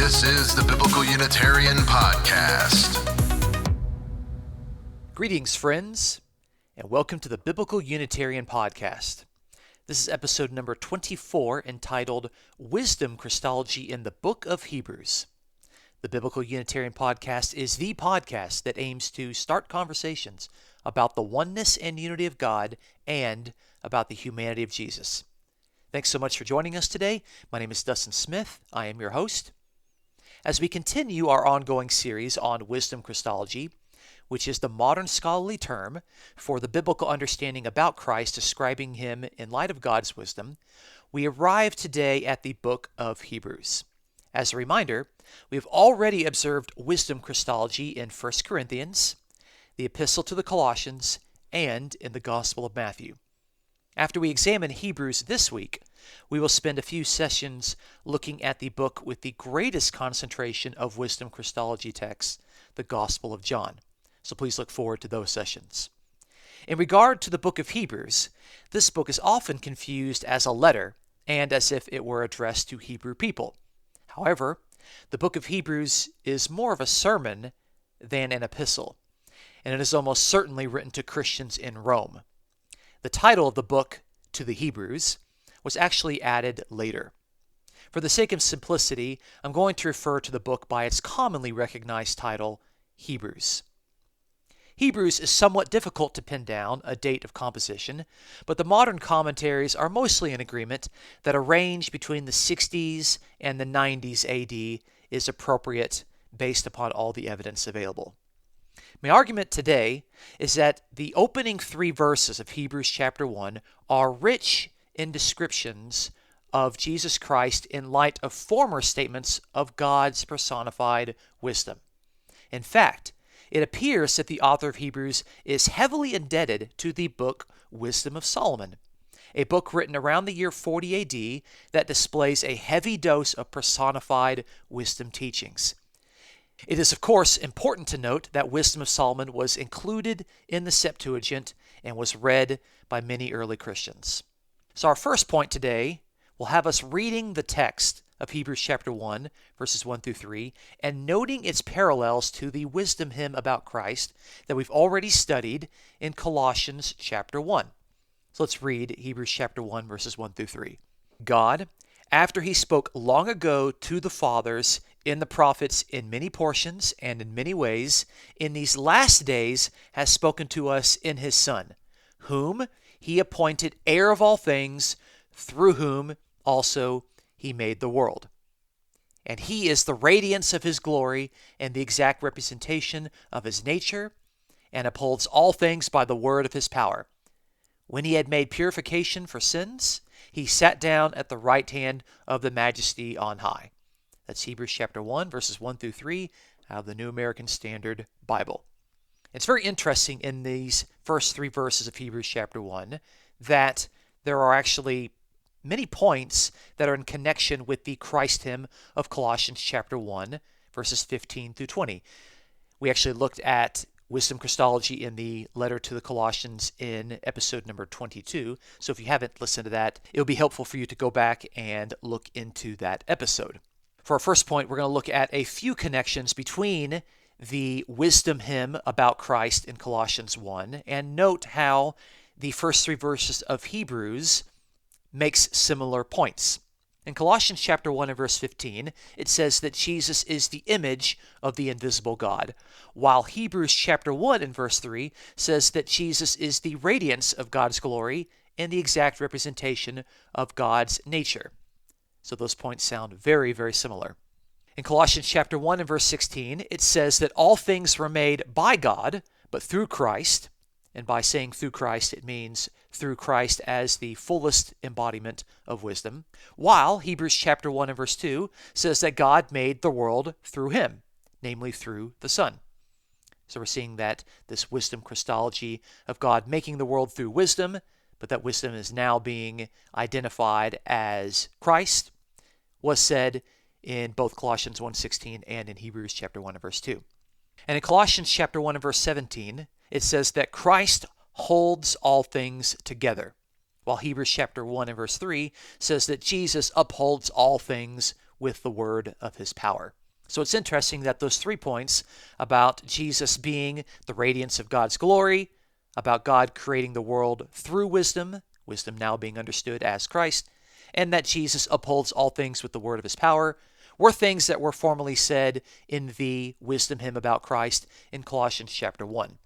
This is the Biblical Unitarian Podcast. Greetings, friends, and welcome to the Biblical Unitarian Podcast. This is episode number 24, entitled Wisdom Christology in the Book of Hebrews. The Biblical Unitarian Podcast is the podcast that aims to start conversations about the oneness and unity of God and about the humanity of Jesus. Thanks so much for joining us today. My name is Dustin Smith. I am your host. As we continue our ongoing series on wisdom Christology, which is the modern scholarly term for the biblical understanding about Christ, describing him in light of God's wisdom, we arrive today at the book of Hebrews. As a reminder, we have already observed wisdom Christology in 1 Corinthians, the Epistle to the Colossians, and in the Gospel of Matthew. After we examine Hebrews this week, we will spend a few sessions looking at the book with the greatest concentration of wisdom Christology texts, the Gospel of John. So please look forward to those sessions. In regard to the book of Hebrews, this book is often confused as a letter and as if it were addressed to Hebrew people. However, the book of Hebrews is more of a sermon than an epistle, and it is almost certainly written to Christians in Rome. The title of the book, To the Hebrews, was actually added later. For the sake of simplicity, I'm going to refer to the book by its commonly recognized title, Hebrews. Hebrews is somewhat difficult to pin down a date of composition, but the modern commentaries are mostly in agreement that a range between the 60s and the 90s AD is appropriate based upon all the evidence available. My argument today is that the opening 3 verses of Hebrews chapter 1 are rich in descriptions of Jesus Christ in light of former statements of God's personified wisdom. In fact, it appears that the author of Hebrews is heavily indebted to the book Wisdom of Solomon, a book written around the year 40 AD that displays a heavy dose of personified wisdom teachings. It is, of course, important to note that Wisdom of Solomon was included in the Septuagint and was read by many early Christians. So our first point today will have us reading the text of Hebrews chapter 1, verses 1 through 3, and noting its parallels to the wisdom hymn about Christ that we've already studied in Colossians chapter 1. So let's read Hebrews chapter 1, verses 1 through 3. God, after he spoke long ago to the fathers in the prophets in many portions and in many ways, in these last days has spoken to us in his Son, whom he appointed heir of all things, through whom also he made the world. And he is the radiance of his glory and the exact representation of his nature, and upholds all things by the word of his power. When he had made purification for sins, he sat down at the right hand of the Majesty on high. That's Hebrews chapter 1, verses 1 through 3 out of the New American Standard Bible. It's very interesting in these first 3 verses of Hebrews chapter 1 that there are actually many points that are in connection with the Christ hymn of Colossians chapter 1, verses 15 through 20. We actually looked at wisdom Christology in the letter to the Colossians in episode number 22. So if you haven't listened to that, it'll be helpful for you to go back and look into that episode. For our first point, we're going to look at a few connections between the wisdom hymn about Christ in Colossians 1 and note how the first 3 verses of Hebrews makes similar points. In Colossians chapter 1 and verse 15, it says that Jesus is the image of the invisible God, while Hebrews chapter 1 and verse 3 says that Jesus is the radiance of God's glory and the exact representation of God's nature. So those points sound very, very similar. In Colossians chapter 1 and verse 16, it says that all things were made by God, but through Christ. And by saying through Christ, it means through Christ as the fullest embodiment of wisdom. While Hebrews chapter 1 and verse 2 says that God made the world through him, namely through the Son. So we're seeing that this wisdom Christology of God making the world through wisdom, but that wisdom is now being identified as Christ, was said in both Colossians 1:16 and in Hebrews chapter 1 and verse 2. And in Colossians chapter 1 and verse 17, it says that Christ holds all things together, while Hebrews chapter 1 and verse 3 says that Jesus upholds all things with the word of his power. So it's interesting that those 3 points about Jesus being the radiance of God's glory, about God creating the world through wisdom, wisdom now being understood as Christ, and that Jesus upholds all things with the word of his power, were things that were formerly said in the wisdom hymn about Christ in Colossians chapter 1.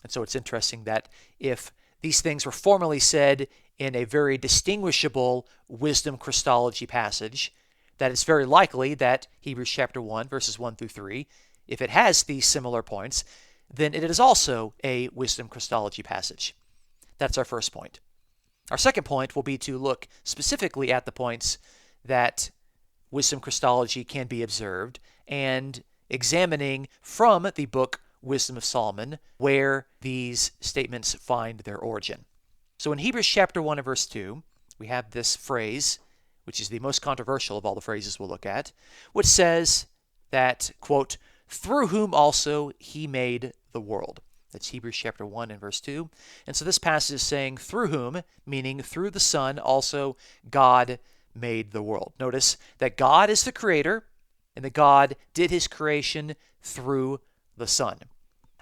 And so it's interesting that if these things were formerly said in a very distinguishable wisdom Christology passage, that it's very likely that Hebrews chapter 1, verses 1 through 3, if it has these similar points, then it is also a wisdom Christology passage. That's our first point. Our second point will be to look specifically at the points that wisdom Christology can be observed and examining from the book Wisdom of Solomon where these statements find their origin. So in Hebrews chapter 1 and verse 2, we have this phrase, which is the most controversial of all the phrases we'll look at, which says that, quote, through whom also he made the world. That's Hebrews chapter 1 and verse 2. And so this passage is saying through whom, meaning through the Son, also God made the world. Notice that God is the creator and that God did his creation through the Son.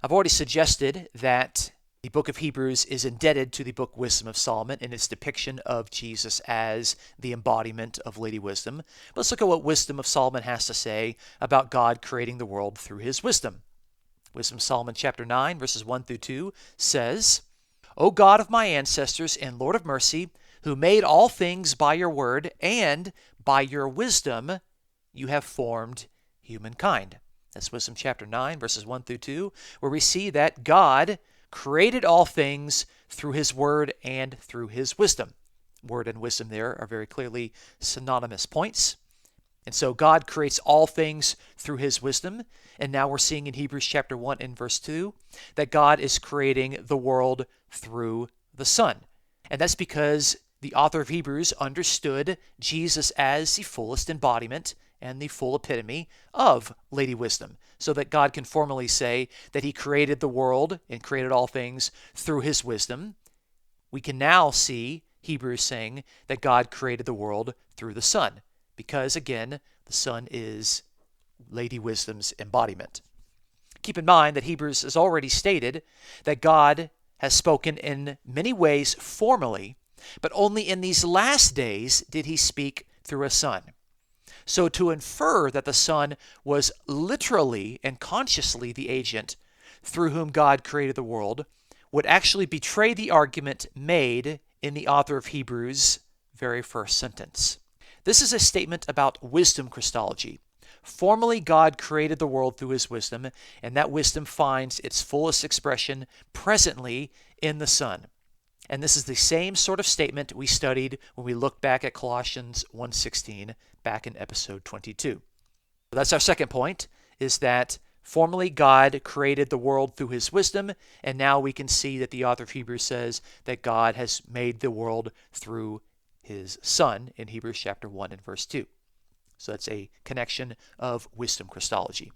I've already suggested that the book of Hebrews is indebted to the book Wisdom of Solomon in its depiction of Jesus as the embodiment of Lady Wisdom. Let's look at what Wisdom of Solomon has to say about God creating the world through his wisdom. Wisdom of Solomon chapter 9, verses 1 through 2 says, O God of my ancestors and Lord of mercy, who made all things by your word, and by your wisdom you have formed humankind. That's Wisdom chapter 9, verses 1 through 2, where we see that God created all things through his word and through his wisdom. Word and wisdom there are very clearly synonymous points. And so God creates all things through his wisdom. And now we're seeing in Hebrews chapter 1 and verse 2 that God is creating the world through the Son. And that's because the author of Hebrews understood Jesus as the fullest embodiment and the full epitome of Lady Wisdom, so that God can formally say that he created the world and created all things through his wisdom. We can now see Hebrews saying that God created the world through the Son, because again, the Son is Lady Wisdom's embodiment. Keep in mind that Hebrews has already stated that God has spoken in many ways formally, but only in these last days did he speak through a Son. So to infer that the Son was literally and consciously the agent through whom God created the world would actually betray the argument made in the author of Hebrews' very first sentence. This is a statement about wisdom Christology. Formally, God created the world through his wisdom, and that wisdom finds its fullest expression presently in the Son. And this is the same sort of statement we studied when we looked back at Colossians 1:16 back in episode 22. That's our second point, is that formerly God created the world through his wisdom, and now we can see that the author of Hebrews says that God has made the world through his Son in Hebrews chapter 1 and verse 2. So that's a connection of wisdom Christology.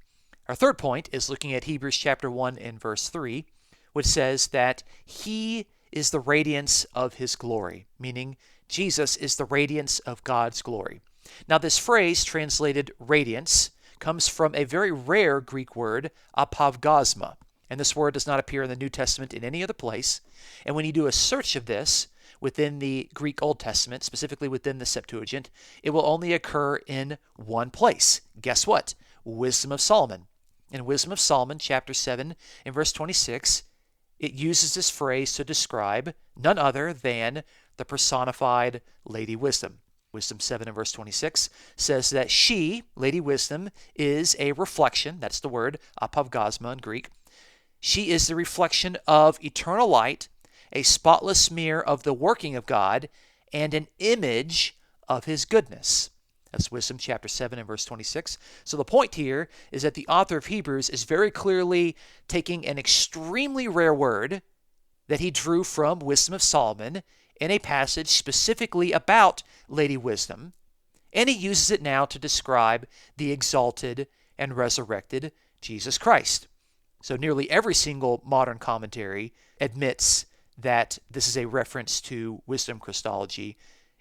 Our third point is looking at Hebrews chapter 1 and verse 3, which says that he is the radiance of his glory, meaning Jesus is the radiance of God's glory. Now this phrase, translated radiance, comes from a very rare Greek word, apavgasma. And this word does not appear in the New Testament in any other place. And when you do a search of this within the Greek Old Testament, specifically within the Septuagint, it will only occur in one place. Guess what? Wisdom of Solomon. In Wisdom of Solomon, chapter 7, and verse 26, it uses this phrase to describe none other than the personified Lady Wisdom. Wisdom 7 and verse 26 says that she, Lady Wisdom, is a reflection, that's the word, apavgasma in Greek. She is the reflection of eternal light, a spotless mirror of the working of God, and an image of his goodness. That's Wisdom chapter 7 and verse 26. So the point here is that the author of Hebrews is very clearly taking an extremely rare word that he drew from Wisdom of Solomon in a passage specifically about Lady Wisdom, and he uses it now to describe the exalted and resurrected Jesus Christ. So nearly every single modern commentary admits that this is a reference to wisdom Christology,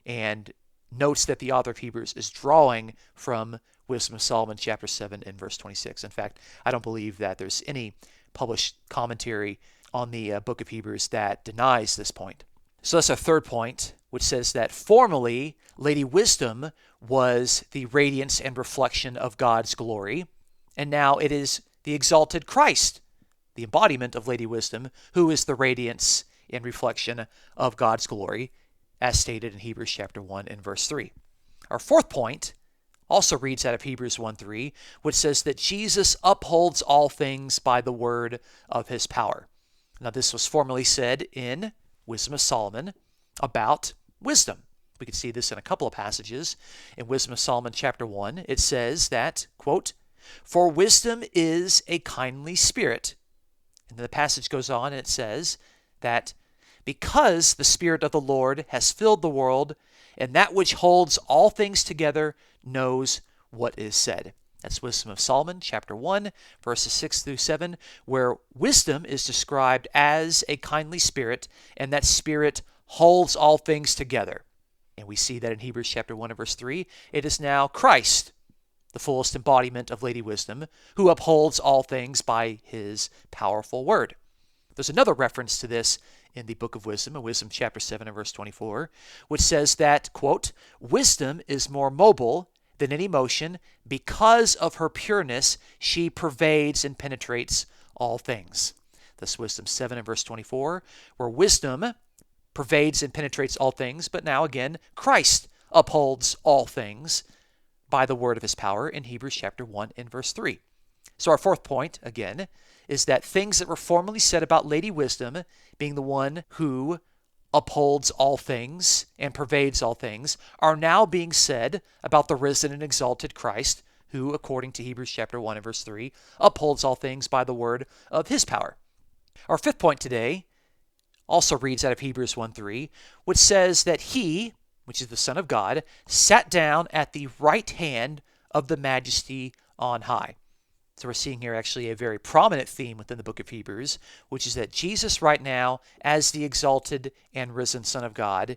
and notes that the author of Hebrews is drawing from Wisdom of Solomon chapter 7 and verse 26. In fact, I don't believe that there's any published commentary on the book of Hebrews that denies this point. So that's our third point, which says that formerly Lady Wisdom was the radiance and reflection of God's glory, and now it is the exalted Christ, the embodiment of Lady Wisdom, who is the radiance and reflection of God's glory, as stated in Hebrews chapter 1 and verse 3. Our fourth point also reads out of Hebrews 1:3, which says that Jesus upholds all things by the word of his power. Now, this was formerly said in Wisdom of Solomon about wisdom. We can see this in a couple of passages. In Wisdom of Solomon chapter 1, it says that, quote, "For wisdom is a kindly spirit." And then the passage goes on and it says that because the Spirit of the Lord has filled the world, and that which holds all things together knows what is said. That's Wisdom of Solomon, chapter 1, verses 6 through 7, where wisdom is described as a kindly spirit, and that spirit holds all things together. And we see that in Hebrews chapter 1 and verse 3, it is now Christ, the fullest embodiment of Lady Wisdom, who upholds all things by his powerful word. There's another reference to this in the book of Wisdom, in Wisdom chapter 7 and verse 24, which says that, quote, "Wisdom is more mobile than any motion. Because of her pureness, she pervades and penetrates all things." That's Wisdom 7 and verse 24, where wisdom pervades and penetrates all things, but now again, Christ upholds all things by the word of his power in Hebrews chapter 1 and verse 3. So our fourth point, again, is that things that were formerly said about Lady Wisdom, being the one who upholds all things and pervades all things, are now being said about the risen and exalted Christ, who, according to Hebrews chapter 1 and verse 3, upholds all things by the word of his power. Our fifth point today also reads out of Hebrews 1:3, which says that he, which is the Son of God, sat down at the right hand of the Majesty on high. So we're seeing here actually a very prominent theme within the book of Hebrews, which is that Jesus right now, as the exalted and risen Son of God,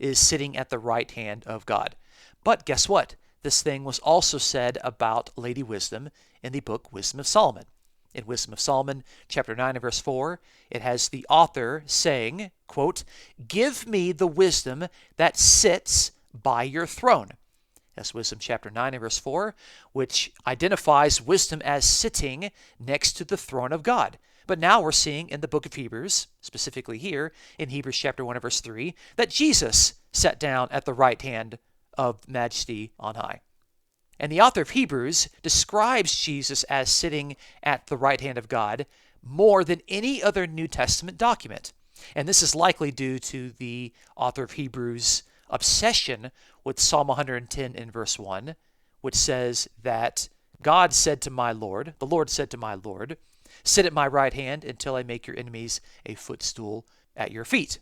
is sitting at the right hand of God. But guess what? This thing was also said about Lady Wisdom in the book Wisdom of Solomon. In Wisdom of Solomon, chapter 9 and verse 4, it has the author saying, quote, "Give me the wisdom that sits by your throne." That's Wisdom chapter 9 and verse 4, which identifies wisdom as sitting next to the throne of God. But now we're seeing in the book of Hebrews, specifically here in Hebrews chapter 1 and verse 3, that Jesus sat down at the right hand of Majesty on high. And the author of Hebrews describes Jesus as sitting at the right hand of God more than any other New Testament document. And this is likely due to the author of Hebrews' obsession with Psalm 110 in verse 1, which says that God said to my Lord, the Lord said to my Lord, "Sit at my right hand until I make your enemies a footstool at your feet."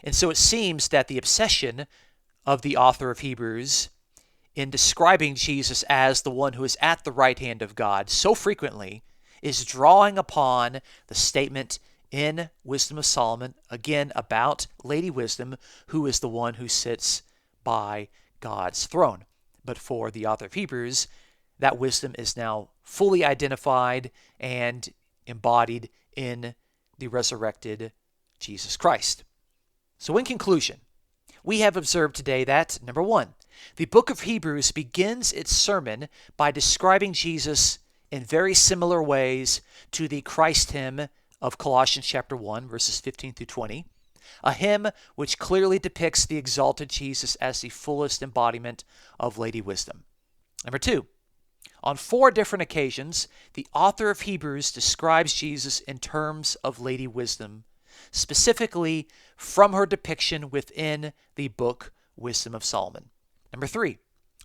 And so it seems that the obsession of the author of Hebrews in describing Jesus as the one who is at the right hand of God so frequently is drawing upon the statement in Wisdom of Solomon, again about Lady Wisdom, who is the one who sits by God's throne. But for the author of Hebrews, that wisdom is now fully identified and embodied in the resurrected Jesus Christ. So in conclusion, we have observed today that, number one, the book of Hebrews begins its sermon by describing Jesus in very similar ways to the Christ hymn of Colossians chapter 1, verses 15 through 20, a hymn which clearly depicts the exalted Jesus as the fullest embodiment of Lady Wisdom. Number two, on 4 different occasions, the author of Hebrews describes Jesus in terms of Lady Wisdom, specifically from her depiction within the book Wisdom of Solomon. Number 3,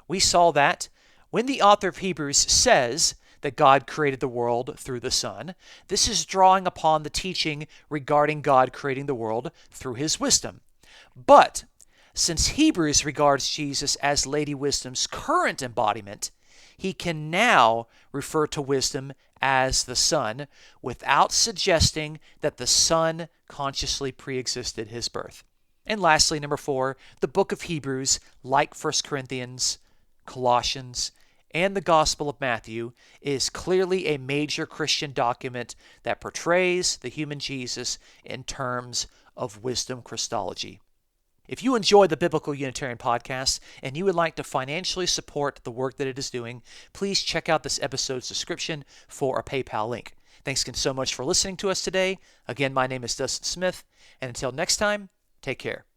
we saw that when the author of Hebrews says that God created the world through the Son, this is drawing upon the teaching regarding God creating the world through his wisdom. But since Hebrews regards Jesus as Lady Wisdom's current embodiment, he can now refer to wisdom as the Son without suggesting that the Son consciously pre-existed his birth. And lastly, number 4, the book of Hebrews, like 1 Corinthians, Colossians, and the Gospel of Matthew, is clearly a major Christian document that portrays the human Jesus in terms of wisdom Christology. If you enjoy the Biblical Unitarian podcast and you would like to financially support the work that it is doing, please check out this episode's description for a PayPal link. Thanks again so much for listening to us today. Again, my name is Dustin Smith, and until next time, take care.